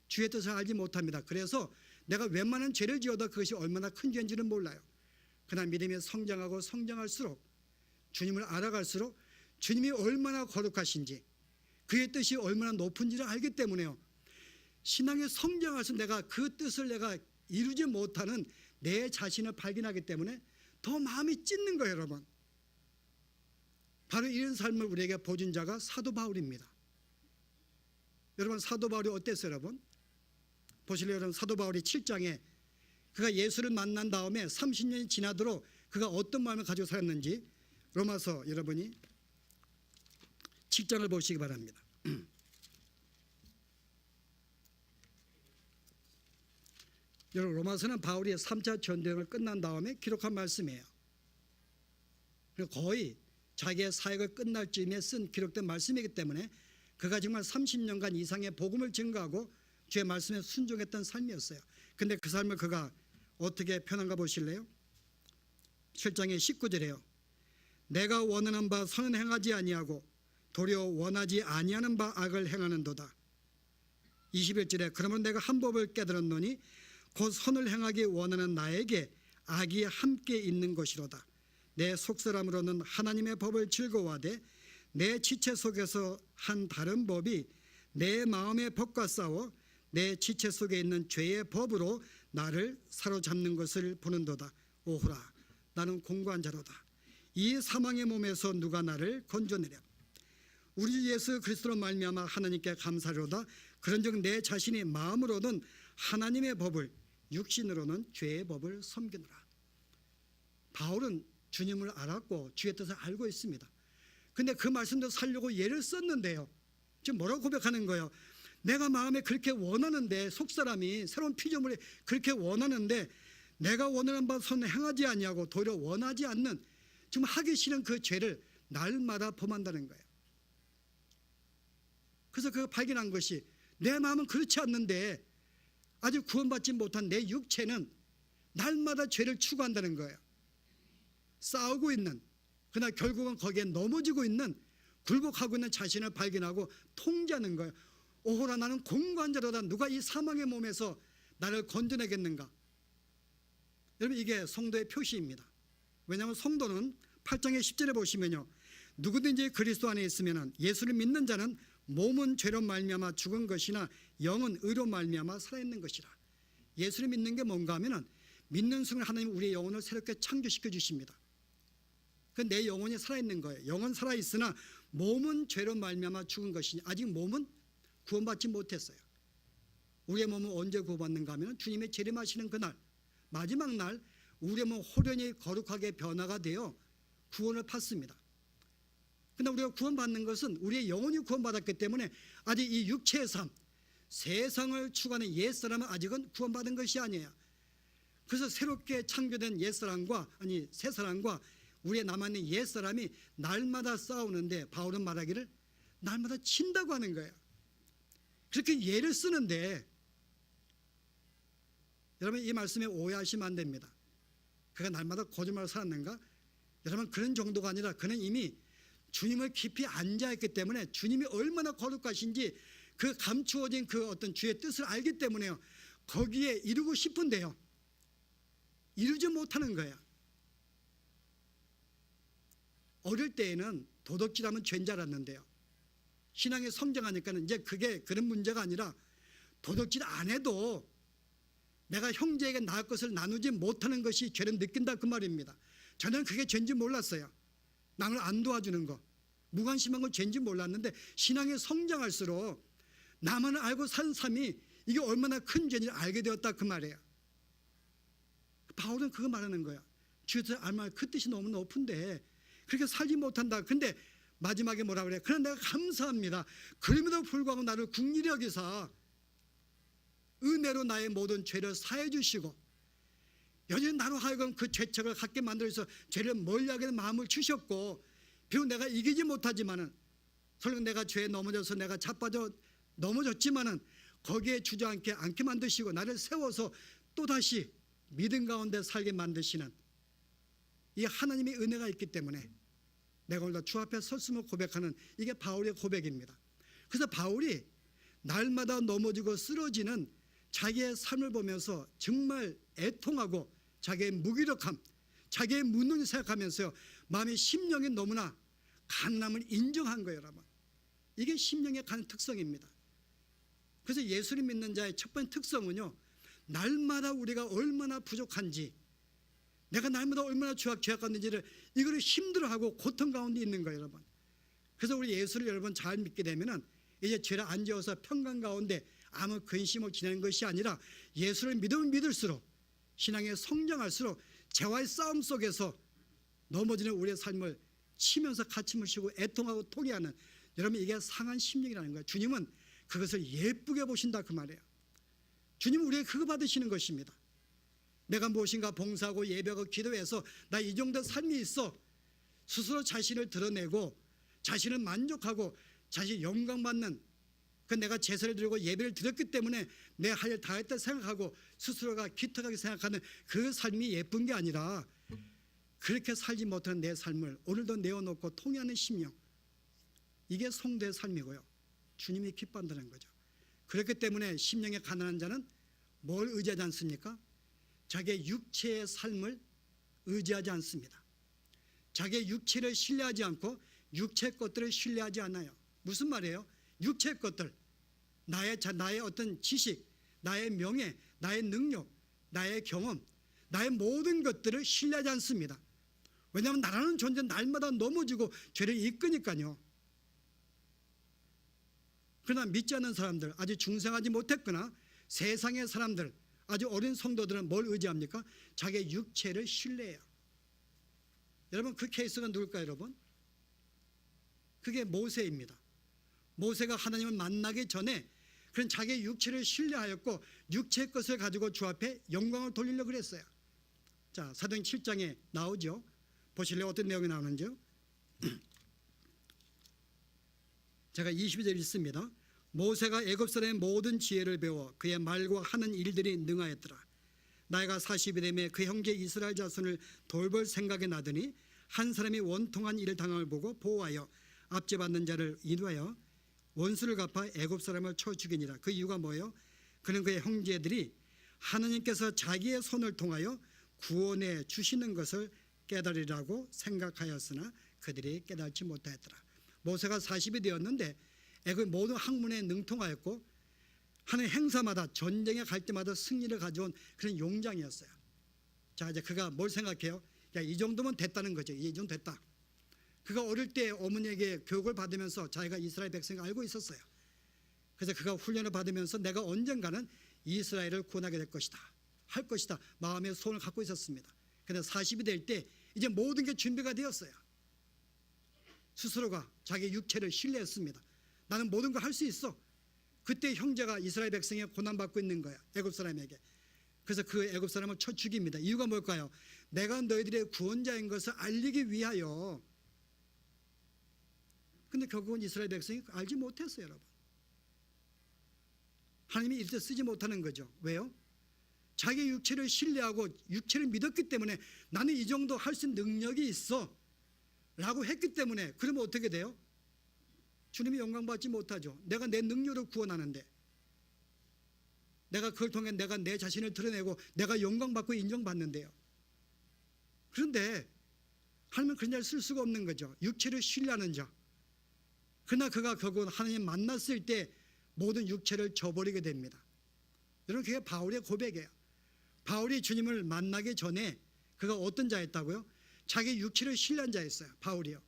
주의 뜻을 알지 못합니다. 그래서 내가 웬만한 죄를 지어도 그것이 얼마나 큰 죄인지는 몰라요. 그러나 믿음이 성장하고 성장할수록 주님을 알아갈수록 주님이 얼마나 거룩하신지 그의 뜻이 얼마나 높은지를 알기 때문에요. 신앙의 성장할수록 내가 그 뜻을 내가 이루지 못하는 내 자신을 발견하기 때문에 더 마음이 찢는 거예요, 여러분. 바로 이런 삶을 우리에게 보여준 자가 사도 바울입니다. 여러분, 사도 바울이 어땠어요, 여러분? 보실래요, 여러분? 사도 바울이 7장에 그가 예수를 만난 다음에 30년이 지나도록 그가 어떤 마음을 가지고 살았는지 로마서 여러분이 7장을 보시기 바랍니다. 여러분, 로마서는 바울이 3차 전쟁을 끝난 다음에 기록한 말씀이에요. 거의 자기의 사역을 끝날 즈음에 쓴 기록된 말씀이기 때문에 그가 정말 30년간 이상의 복음을 증거하고 주의 말씀에 순종했던 삶이었어요. 근데 그 삶을 그가 어떻게 표현한가 보실래요? 7장의 19절에요. 내가 원하는 바 선은 행하지 아니하고 도리어 원하지 아니하는 바 악을 행하는도다. 21절에 그러면 내가 한 법을 깨달았노니 곧 선을 행하기 원하는 나에게 악이 함께 있는 것이로다. 내 속사람으로는 하나님의 법을 즐거워하되 내 지체 속에서 한 다른 법이 내 마음의 법과 싸워 내 지체 속에 있는 죄의 법으로 나를 사로잡는 것을 보는도다. 오호라, 나는 공고한 자로다. 이 사망의 몸에서 누가 나를 건져내랴. 우리 주 예수 그리스도로 말미암아 하나님께 감사로다. 그런즉 내 자신이 마음으로는 하나님의 법을, 육신으로는 죄의 법을 섬기노라. 바울은 주님을 알았고 주의 뜻을 알고 있습니다. 근데 그 말씀도 살려고 예를 썼는데요, 지금 뭐라고 고백하는 거예요? 내가 마음에 그렇게 원하는데, 속사람이 새로운 피조물이 그렇게 원하는데 내가 원하는 바 선을 행하지 아니하고 도리어 원하지 않는, 지금 하기 싫은 그 죄를 날마다 범한다는 거예요. 그래서 그가 발견한 것이, 내 마음은 그렇지 않는데 아직 구원받지 못한 내 육체는 날마다 죄를 추구한다는 거예요. 싸우고 있는, 그러나 결국은 거기에 넘어지고 있는, 굴복하고 있는 자신을 발견하고 통제하는 거예요. 오호라, 나는 공고한 자로다. 누가 이 사망의 몸에서 나를 건져내겠는가? 여러분, 이게 성도의 표시입니다. 왜냐하면 성도는 8장의 10절에 보시면요, 누구든지 그리스도 안에 있으면 예수를 믿는 자는 몸은 죄로 말미암아 죽은 것이나 영은 의로 말미암아 살아있는 것이라. 예수를 믿는 게 뭔가 하면은 믿는 순간 하나님 우리의 영혼을 새롭게 창조시켜 주십니다. 그 내 영혼이 살아있는 거예요. 영은 살아있으나 몸은 죄로 말미암아 죽은 것이니, 아직 몸은 구원받지 못했어요. 우리의 몸은 언제 구원받는가 하면 주님의 재림하시는 그날, 마지막 날 우리의 몸 호련히 거룩하게 변화가 되어 구원을 받습니다. 그런데 우리가 구원받는 것은 우리의 영혼이 구원받았기 때문에 아직 이 육체의 삶, 세상을 추구하는 옛사람은 아직은 구원받은 것이 아니에요. 그래서 새롭게 창조된 옛사람과, 아니 새사람과 우리의 남아있는 옛사람이 날마다 싸우는데, 바울은 말하기를 날마다 친다고 하는 거예요. 그렇게 예를 쓰는데, 여러분 이 말씀에 오해하시면 안 됩니다. 그가 날마다 거짓말을 살았는가? 여러분, 그런 정도가 아니라 그는 이미 주님을 깊이 앉아있기 때문에 주님이 얼마나 거룩하신지 그 감추어진 그 어떤 주의 뜻을 알기 때문에요, 거기에 이루고 싶은데요, 이루지 못하는 거예요. 어릴 때에는 도덕질하면 죄인 줄 알았는데요, 신앙이 성장하니까는 이제 그게 그런 문제가 아니라 도덕질 안 해도 내가 형제에게 나을 것을 나누지 못하는 것이 죄를 느낀다, 그 말입니다. 저는 그게 죄인지 몰랐어요. 남을 안 도와주는 거, 무관심한 건 죄인지 몰랐는데 신앙이 성장할수록 나만 알고 산 삶이 이게 얼마나 큰 죄인지 알게 되었다, 그 말이에요. 바울은 그거 말하는 거야. 주에서 알말 그 뜻이 너무 높은데 그렇게 살지 못한다. 근데 마지막에 뭐라 그래? 그러나 내가 감사합니다. 그럼에도 불구하고 나를 긍휼히 여기사 은혜로 나의 모든 죄를 사해 주시고 여전히 나로 하여금 그 죄책을 갖게 만들어서 죄를 멀리하게 하는 마음을 주셨고, 비록 내가 이기지 못하지만은, 설령 내가 죄에 넘어져서 내가 자빠져 넘어졌지만은 거기에 주저앉게 않게 만드시고 나를 세워서 또다시 믿음 가운데 살게 만드시는 이 하나님의 은혜가 있기 때문에 내가 오늘 주 앞에 섰음을 고백하는, 이게 바울의 고백입니다. 그래서 바울이 날마다 넘어지고 쓰러지는 자기의 삶을 보면서 정말 애통하고 자기의 무기력함, 자기의 무능을 생각하면서요, 마음의 심령이 너무나 가난함을 인정한 거예요, 여러분. 이게 심령의 가난 특성입니다. 그래서 예수를 믿는 자의 첫 번째 특성은요, 날마다 우리가 얼마나 부족한지, 내가 날마다 얼마나 죄악했는지를 이거를 힘들어하고 고통 가운데 있는 거예요, 여러분. 그래서 우리 예수를 여러분 잘 믿게 되면은 이제 죄를 안 지어서 평강 가운데 아무 근심 없이 지내는 것이 아니라 예수를 믿으면 믿을수록 신앙에 성장할수록 죄와의 싸움 속에서 넘어지는 우리의 삶을 치면서 같이 묻히고 애통하고 통회하는, 여러분 이게 상한 심령이라는 거예요. 주님은 그것을 예쁘게 보신다 그 말이에요. 주님은 우리에게 그거 받으시는 것입니다. 내가 무엇인가 봉사하고 예배하고 기도해서 나 이 정도 삶이 있어 스스로 자신을 드러내고 자신을 만족하고 자신이 영광받는, 그 내가 제사를 드리고 예배를 드렸기 때문에 내 할 일 다 했다 생각하고 스스로가 기특하게 생각하는 그 삶이 예쁜 게 아니라, 그렇게 살지 못하는 내 삶을 오늘도 내어놓고 통회하는 심령, 이게 성도의 삶이고요, 주님이 기뻐한다는 거죠. 그렇기 때문에 심령에 가난한 자는 뭘 의지하지 않습니까? 자기의 육체의 삶을 의지하지 않습니다. 자기의 육체를 신뢰하지 않고 육체 것들을 신뢰하지 않아요. 무슨 말이에요? 육체 것들, 나의 어떤 지식, 나의 명예, 나의 능력, 나의 경험, 나의 모든 것들을 신뢰하지 않습니다. 왜냐하면 나라는 존재는 날마다 넘어지고 죄를 이끄니까요. 그러나 믿지 않는 사람들, 아직 중생하지 못했거나 세상의 사람들, 아주 어린 성도들은 뭘 의지합니까? 자기의 육체를 신뢰해요. 여러분 그 케이스가 누굴까요, 여러분? 그게 모세입니다. 모세가 하나님을 만나기 전에 그런 자기의 육체를 신뢰하였고 육체의 것을 가지고 주 앞에 영광을 돌리려고 그랬어요. 자, 사도행 7장에 나오죠. 보실래요? 어떤 내용이 나오는지요? 제가 22절 읽습니다. 모세가 애굽 사람의 모든 지혜를 배워 그의 말과 하는 일들이 능하였더라. 나이가 40이 되매 그 형제 이스라엘 자손을 돌볼 생각이 나더니 한 사람이 원통한 일을 당함을 보고 보호하여 압제받는 자를 인도하여 원수를 갚아 애굽 사람을 쳐 죽이니라. 그 이유가 뭐예요? 그는 그의 형제들이 하나님께서 자기의 손을 통하여 구원해 주시는 것을 깨달으리라고 생각하였으나 그들이 깨닫지 못하였더라. 모세가 40이 되었는데 애굽 모든 학문에 능통하였고 하는 행사마다 전쟁에 갈 때마다 승리를 가져온 그런 용장이었어요. 자, 이제 그가 뭘 생각해요? 야, 이 정도면 됐다는 거죠. 이 정도 됐다. 그가 어릴 때 어머니에게 교육을 받으면서 자기가 이스라엘 백성을 알고 있었어요. 그래서 그가 훈련을 받으면서 내가 언젠가는 이스라엘을 구원하게 될 것이다, 할 것이다 마음의 소원을 갖고 있었습니다. 그런데 40이 될 때 이제 모든 게 준비가 되었어요. 스스로가 자기 육체를 신뢰했습니다. 나는 모든 걸 할 수 있어. 그때 형제가 이스라엘 백성이 고난받고 있는 거야, 애굽 사람에게. 그래서 그 애굽 사람을 쳐 죽입니다. 이유가 뭘까요? 내가 너희들의 구원자인 것을 알리기 위하여. 근데 결국은 이스라엘 백성이 알지 못했어요, 여러분. 하나님이 이렇게 쓰지 못하는 거죠. 왜요? 자기 육체를 신뢰하고 육체를 믿었기 때문에 나는 이 정도 할 수 있는 능력이 있어 라고 했기 때문에. 그러면 어떻게 돼요? 주님이 영광받지 못하죠. 내가 내 능력으로 구원하는데, 내가 그걸 통해 내가 내 자신을 드러내고 내가 영광받고 인정받는데요. 그런데 하나님은 그런 자를 쓸 수가 없는 거죠. 육체를 신뢰하는 자. 그러나 그가 결국은 하나님 만났을 때 모든 육체를 저버리게 됩니다. 여러분, 그게 바울의 고백이에요. 바울이 주님을 만나기 전에 그가 어떤 자였다고요? 자기 육체를 신뢰한 자였어요, 바울이요.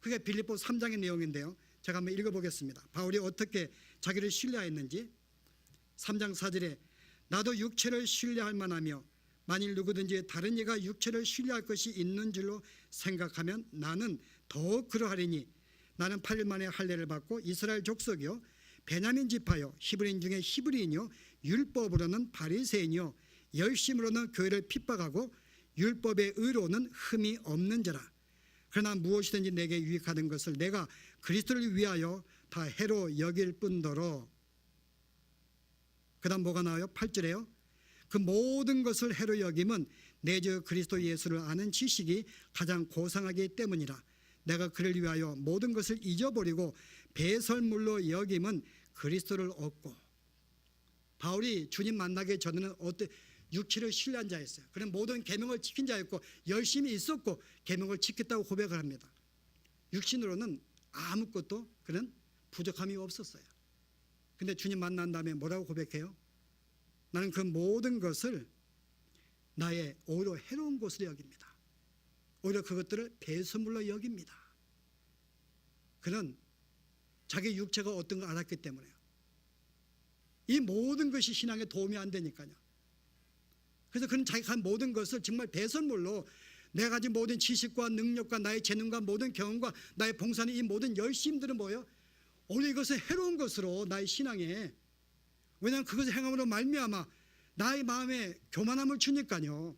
그게 빌립보 3장의 내용인데요. 제가 한번 읽어보겠습니다. 바울이 어떻게 자기를 신뢰하였는지. 3장 4절에 나도 육체를 신뢰할 만하며 만일 누구든지 다른 이가 육체를 신뢰할 것이 있는 줄로 생각하면 나는 더욱 그러하리니 나는 8일 만에 할례를 받고 이스라엘 족속이요 베냐민 지파요 히브리인 중에 히브리인이요 율법으로는 바리새인이요 열심으로는 교회를 핍박하고 율법의 의로는 흠이 없는 자라. 그러나 무엇이든지 내게 유익하는 것을 내가 그리스도를 위하여 다 해로 여길 뿐더러. 그 다음 뭐가 나와요? 8절에요. 그 모든 것을 해로 여김은 내 주 그리스도 예수를 아는 지식이 가장 고상하기 때문이라. 내가 그를 위하여 모든 것을 잊어버리고 배설물로 여김은 그리스도를 얻고. 바울이 주님 만나기 전에는 육체를 신뢰한 자였어요. 그는 모든 계명을 지킨 자였고 열심히 있었고 계명을 지켰다고 고백을 합니다. 육신으로는 아무것도 그는 부족함이 없었어요. 근데 주님 만난 다음에 뭐라고 고백해요? 나는 그 모든 것을 나의 오히려 해로운 것으로 여깁니다. 오히려 그것들을 배설물로 여깁니다. 그는 자기 육체가 어떤 걸 알았기 때문에요. 이 모든 것이 신앙에 도움이 안 되니까요. 그래서 그는 자기가 한 모든 것을 정말 배설물로, 내가 가진 모든 지식과 능력과 나의 재능과 모든 경험과 나의 봉사는 이 모든 열심들은 뭐예요? 오히려 이것은 해로운 것으로 나의 신앙에, 왜냐하면 그것을 행함으로 말미암아 나의 마음에 교만함을 주니까요.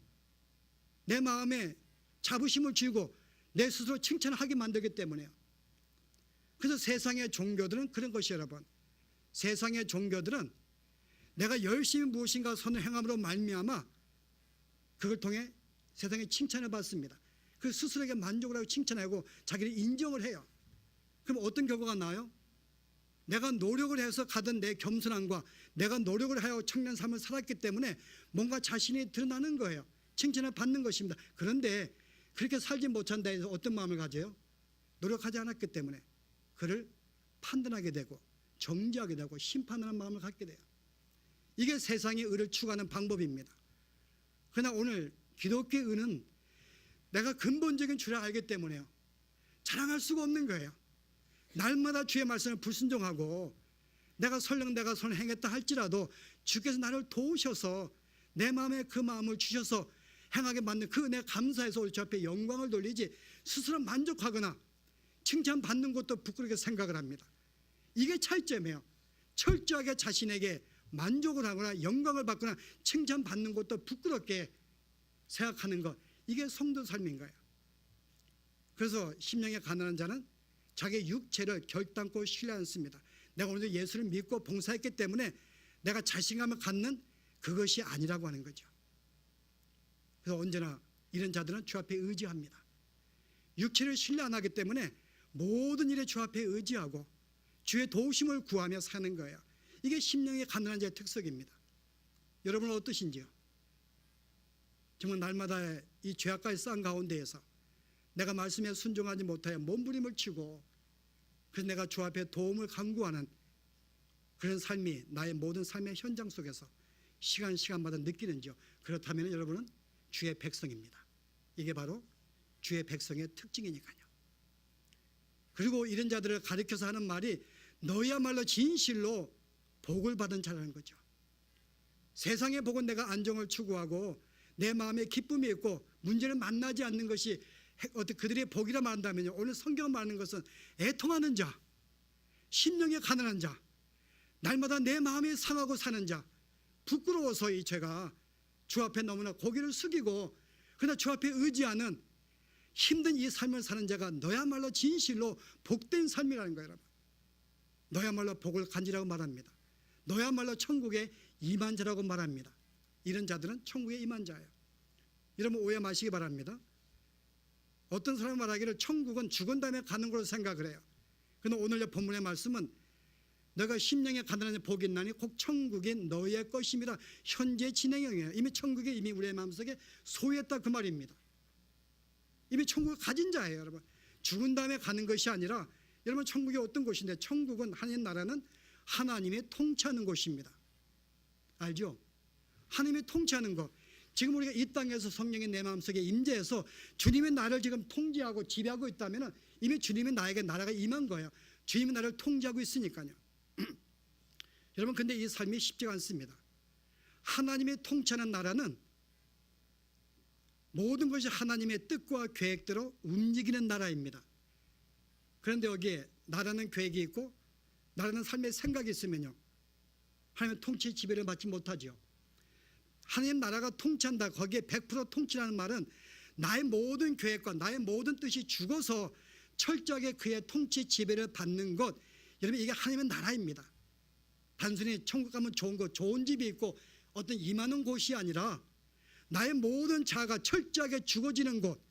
내 마음에 자부심을 주고 내 스스로 칭찬을 하게 만들기 때문에요. 그래서 세상의 종교들은 그런 것이에요, 여러분. 세상의 종교들은 내가 열심히 무엇인가 선을 행함으로 말미암아 그걸 통해 세상에 칭찬을 받습니다. 그 스스로에게 만족을 하고 칭찬하고 자기를 인정을 해요. 그럼 어떤 결과가 나와요? 내가 노력을 해서 가던 내 겸손함과 내가 노력을 하여 청년 삶을 살았기 때문에 뭔가 자신이 드러나는 거예요. 칭찬을 받는 것입니다. 그런데 그렇게 살지 못한다 해서 어떤 마음을 가져요? 노력하지 않았기 때문에 그를 판단하게 되고 정죄하게 되고 심판하는 마음을 갖게 돼요. 이게 세상의 의를 추구하는 방법입니다. 그러나 오늘 기독교의 의는 내가 근본적인 줄을 알기 때문에요. 자랑할 수가 없는 거예요. 날마다 주의 말씀을 불순종하고 내가 설령 내가 선을 행했다 할지라도 주께서 나를 도우셔서 내 마음에 그 마음을 주셔서 행하게 만든 그 은혜에 감사해서 우리 주 앞에 영광을 돌리지 스스로 만족하거나 칭찬받는 것도 부끄럽게 생각을 합니다. 이게 차이점이에요. 철저하게 자신에게 만족을 하거나 영광을 받거나 칭찬받는 것도 부끄럽게 생각하는 것, 이게 성도 삶인 거예요. 그래서 심령에 가난한 자는 자기 육체를 결단코 신뢰 않습니다. 내가 오늘 예수를 믿고 봉사했기 때문에 내가 자신감을 갖는 그것이 아니라고 하는 거죠. 그래서 언제나 이런 자들은 주 앞에 의지합니다. 육체를 신뢰 안 하기 때문에 모든 일에 주 앞에 의지하고 주의 도우심을 구하며 사는 거예요. 이게 심령의 가난한 자의 특성입니다. 여러분은 어떠신지요? 정말 날마다 이 죄악과의 싸움 가운데에서 내가 말씀에 순종하지 못하여 몸부림을 치고 그래서 내가 주 앞에 도움을 간구하는 그런 삶이 나의 모든 삶의 현장 속에서 시간마다 느끼는지요? 그렇다면 여러분은 주의 백성입니다. 이게 바로 주의 백성의 특징이니까요. 그리고 이런 자들을 가리켜서 하는 말이 너희야말로 진실로 복을 받은 자라는 거죠. 세상의 복은 내가 안정을 추구하고 내 마음에 기쁨이 있고 문제를 만나지 않는 것이 그들의 복이라 말한다면요, 오늘 성경을 말하는 것은 애통하는 자, 심령에 가난한 자, 날마다 내 마음이 상하고 사는 자, 부끄러워서 이 죄가 주 앞에 너무나 고개를 숙이고 그러나 주 앞에 의지하는 힘든 이 삶을 사는 자가 너야말로 진실로 복된 삶이라는 거예요. 여러분, 너야말로 복을 간지라고 말합니다. 너야말로 천국에 임한 자라고 말합니다. 이런 자들은 천국에 임한 자예요. 여러분 오해 마시기 바랍니다. 어떤 사람이 말하기를 천국은 죽은 다음에 가는 걸로 생각을 해요. 그런데 오늘 본문의 말씀은 너가 심령에 가난한 복이 있나니 곧 천국이 너의 것입니다. 현재 진행형이에요. 이미 천국에 이미 우리의 마음속에 소유했다 그 말입니다. 이미 천국을 가진 자예요. 여러분, 죽은 다음에 가는 것이 아니라, 여러분 천국이 어떤 곳인데, 천국은 하나님 나라는 하나님이 통치하는 곳입니다. 알죠? 하나님이 통치하는 것. 지금 우리가 이 땅에서 성령이 내 마음속에 임재해서 주님의 나를 지금 통제하고 지배하고 있다면 이미 주님의 나에게 나라가 임한 거예요. 주님이 나를 통제하고 있으니까요. 여러분, 근데 이 삶이 쉽지가 않습니다. 하나님이 통치하는 나라는 모든 것이 하나님의 뜻과 계획대로 움직이는 나라입니다. 그런데 여기에 나라는 계획이 있고 나라는 삶의 생각이 있으면요, 하나님의 통치 지배를 받지 못하죠. 하나님 나라가 통치한다, 거기에 100% 통치라는 말은 나의 모든 계획과 나의 모든 뜻이 죽어서 철저하게 그의 통치 지배를 받는 것, 여러분 이게 하나님의 나라입니다. 단순히 천국 가면 좋은 것, 좋은 집이 있고 어떤 임하는 곳이 아니라 나의 모든 자아가 철저하게 죽어지는 곳,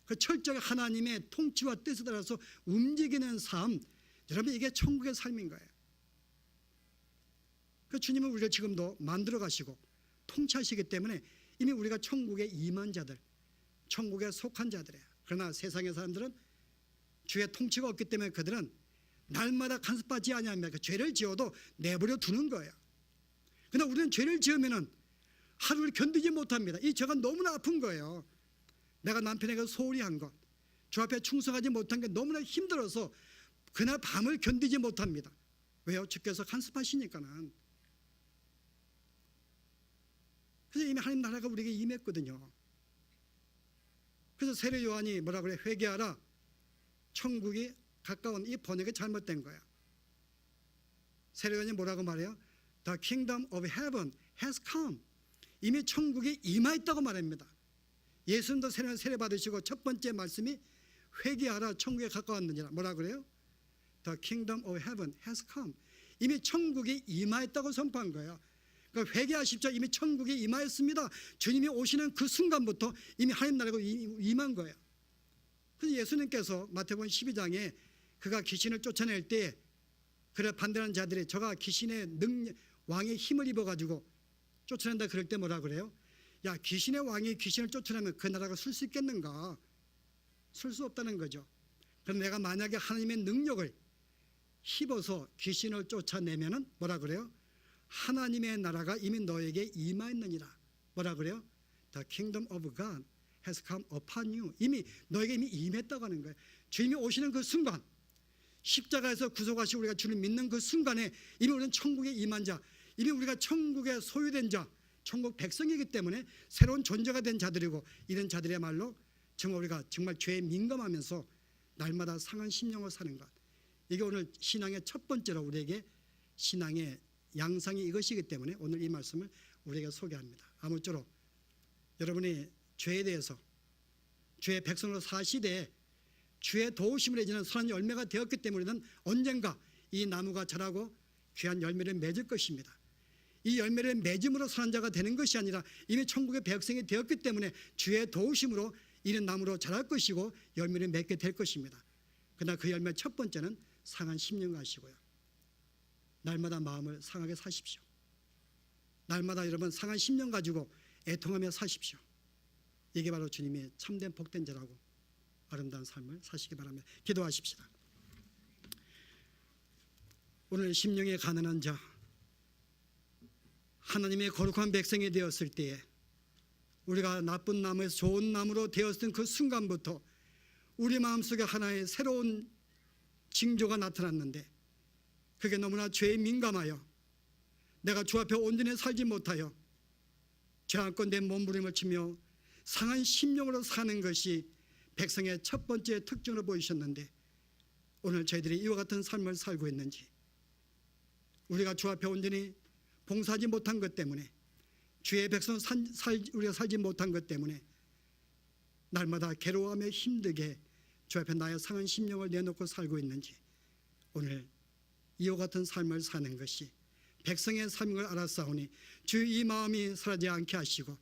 그 철저하게 하나님의 통치와 뜻에 따라서 움직이는 삶, 여러분 이게 천국의 삶인 거예요. 그 주님은 우리를 지금도 만들어 가시고 통치하시기 때문에 이미 우리가 천국에 임한 자들, 천국에 속한 자들이에요. 그러나 세상의 사람들은 주의 통치가 없기 때문에 그들은 날마다 간섭받지 아니하며 그 죄를 지어도 내버려 두는 거예요. 그러나 우리는 죄를 지으면은 하루를 견디지 못합니다. 이 죄가 너무나 아픈 거예요. 내가 남편에게 소홀히 한 것, 주 앞에 충성하지 못한 게 너무나 힘들어서 그날 밤을 견디지 못합니다. 왜요? 주께서 간섭하시니까는. 그래서 이미 하나님 나라가 우리에게 임했거든요. 그래서 세례 요한이 뭐라 그래? 회개하라. 천국이 가까운, 이 번역이 잘못된 거야. 세례 요한이 뭐라고 말해요? The kingdom of heaven has come. 이미 천국이 임하였다고 말합니다. 예수님도 세례 받으시고 첫 번째 말씀이 회개하라, 천국에 가까웠느니라. 뭐라 그래요? The kingdom of heaven has come. 이미 천국이 임하였다고 선포한 거예요. 그러니까 회개하십시오. 이미 천국이 임하였습니다. 주님이 오시는 그 순간부터 이미 하나님 나라가 임한 거예요. 그래서 예수님께서 마태복음 12장에 그가 귀신을 쫓아낼 때 그래 반대하는 자들이 저가 귀신의 왕의 힘을 입어가지고 쫓아낸다 그럴 때 뭐라 그래요? 야, 귀신의 왕이 귀신을 쫓아내면 그 나라가 설 수 있겠는가? 설 수 없다는 거죠. 그럼 내가 만약에 하나님의 능력을 힘어서 귀신을 쫓아내면은 뭐라 그래요? 하나님의 나라가 이미 너에게 임하였느니라. 뭐라 그래요? The kingdom of God has come upon you. 이미 너에게 이미 임했다고 하는 거예요. 주님이 오시는 그 순간, 십자가에서 구속하시고 우리가 주를 믿는 그 순간에 이미 우리는 천국에 임한 자, 이미 우리가 천국에 소유된 자, 천국 백성이기 때문에 새로운 존재가 된 자들이고, 이런 자들의말로 정말 우리가 정말 죄에 민감하면서 날마다 상한 심령을 사는 것, 이게 오늘 신앙의 첫 번째로 우리에게 신앙의 양상이 이것이기 때문에 오늘 이 말씀을 우리에게 소개합니다. 아무쪼록 여러분이 죄에 대해서, 주의 백성으로 사시되 주의 도우심을 해주는 선한 열매가 되었기 때문에 우리는 언젠가 이 나무가 자라고 귀한 열매를 맺을 것입니다. 이 열매를 맺음으로 선한 자가 되는 것이 아니라 이미 천국의 백성이 되었기 때문에 주의 도우심으로 이는 나무로 자랄 것이고 열매를 맺게 될 것입니다. 그러나 그 열매 첫 번째는 상한 심령 하시고요. 날마다 마음을 상하게 사십시오. 날마다 여러분 상한 심령 가지고 애통하며 사십시오. 이게 바로 주님의 참된 복된 자라고 아름다운 삶을 사시기 바랍니다. 기도하십시다. 오늘 심령에 가난한 자, 하나님의 거룩한 백성이 되었을 때에 우리가 나쁜 나무에서 좋은 나무로 되었던 그 순간부터 우리 마음속에 하나의 새로운 징조가 나타났는데, 그게 너무나 죄에 민감하여 내가 주 앞에 온전히 살지 못하여 죄 안고 내 몸부림을 치며 상한 심령으로 사는 것이 백성의 첫 번째 특징으로 보이셨는데, 오늘 저희들이 이와 같은 삶을 살고 있는지, 우리가 주 앞에 온전히 봉사하지 못한 것 때문에, 주의 백성 우리가 살지 못한 것 때문에 날마다 괴로워하며 힘들게 주 앞에 나의 상한 심령을 내놓고 살고 있는지, 오늘 이와 같은 삶을 사는 것이 백성의 삶인 걸 알았사오니 주 이 마음이 사라지지 않게 하시고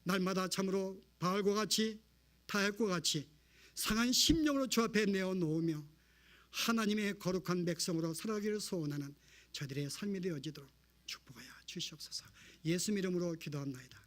날마다 참으로 바알과 같이 타협과 같이 상한 심령으로 주 앞에 내어놓으며 하나님의 거룩한 백성으로 살아가기를 소원하는 저들의 삶이 되어지도록 축복하여 주시옵소서. 예수 이름으로 기도합나이다.